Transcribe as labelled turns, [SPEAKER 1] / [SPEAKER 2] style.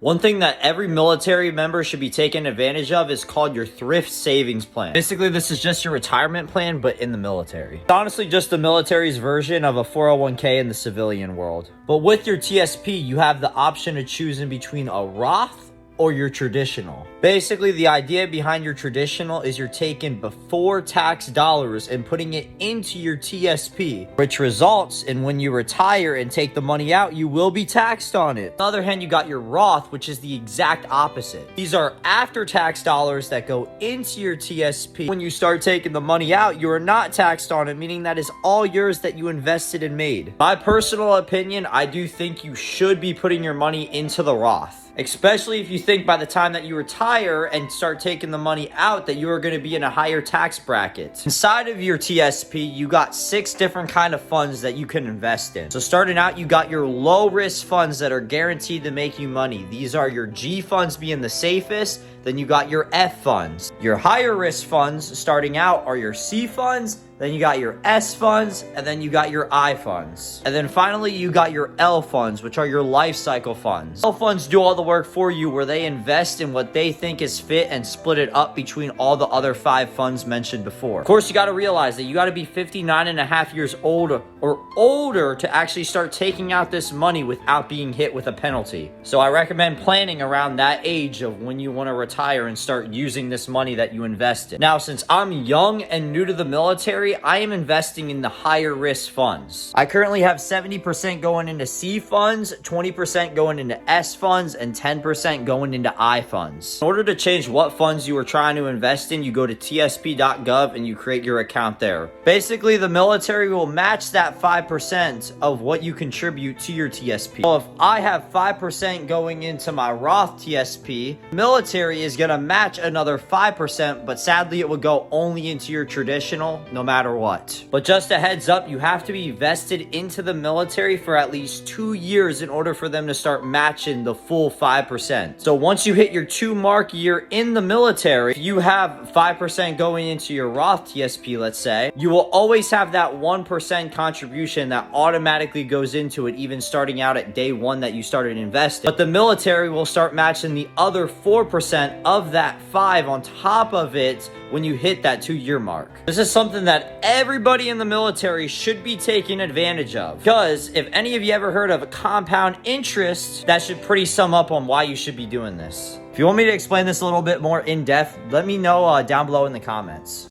[SPEAKER 1] One thing that every military member should be taking advantage of is called your thrift savings plan. Basically, this is just your retirement plan, but in the military. It's honestly just the military's version of a 401k in the civilian world. But with your TSP, you have the option of choosing between a Roth or your traditional. Basically, the idea behind your traditional is you're taking before tax dollars and putting it into your TSP, which results in when you retire and take the money out, you will be taxed on it. On the other hand, you got your Roth, which is the exact opposite. These are after tax dollars that go into your TSP. When you start taking the money out, you are not taxed on it, meaning that is all yours that you invested and made. My personal opinion, I do think you should be putting your money into the Roth. Especially if you think by the time that you retire and start taking the money out that you are going to be in a higher tax bracket. Inside of your TSP, you got 6 different kind of funds that you can invest in. So starting out, you got your low risk funds that are guaranteed to make you money. These are your G funds being the safest. Then you got your F funds. Your higher risk funds starting out are your C funds. Then you got your S funds, and then you got your I funds. And then finally, you got your L funds, which are your life cycle funds. L funds do all the work for you where they invest in what they think is fit and split it up between all the other 5 funds mentioned before. Of course, you got to realize that you got to be 59 and a half years old or older to actually start taking out this money without being hit with a penalty. So I recommend planning around that age of when you want to retire and start using this money that you invested. Now, since I'm young and new to the military, I am investing in the higher risk funds. I currently have 70% going into C funds, 20% going into S funds, and 10% going into I funds. In order to change what funds you are trying to invest in, you go to tsp.gov and you create your account there. Basically, the military will match that 5% of what you contribute to your TSP. So if I have 5% going into my Roth TSP, the military is going to match another 5%, but sadly it would go only into your traditional no matter what. But just a heads up, you have to be vested into the military for at least 2 years in order for them to start matching the full 5%. So once you hit your 2-mark year in the military, if you have 5% going into your Roth TSP, let's say, you will always have that 1% contribution that automatically goes into it, even starting out at day 1 that you started investing. But the military will start matching the other 4% of that 5 on top of it when you hit that 2-year mark. This is something that everybody in the military should be taking advantage of, because if any of you ever heard of a compound interest, that should pretty sum up on why you should be doing this. If you want me to explain this a little bit more in depth, let me know down below in the comments.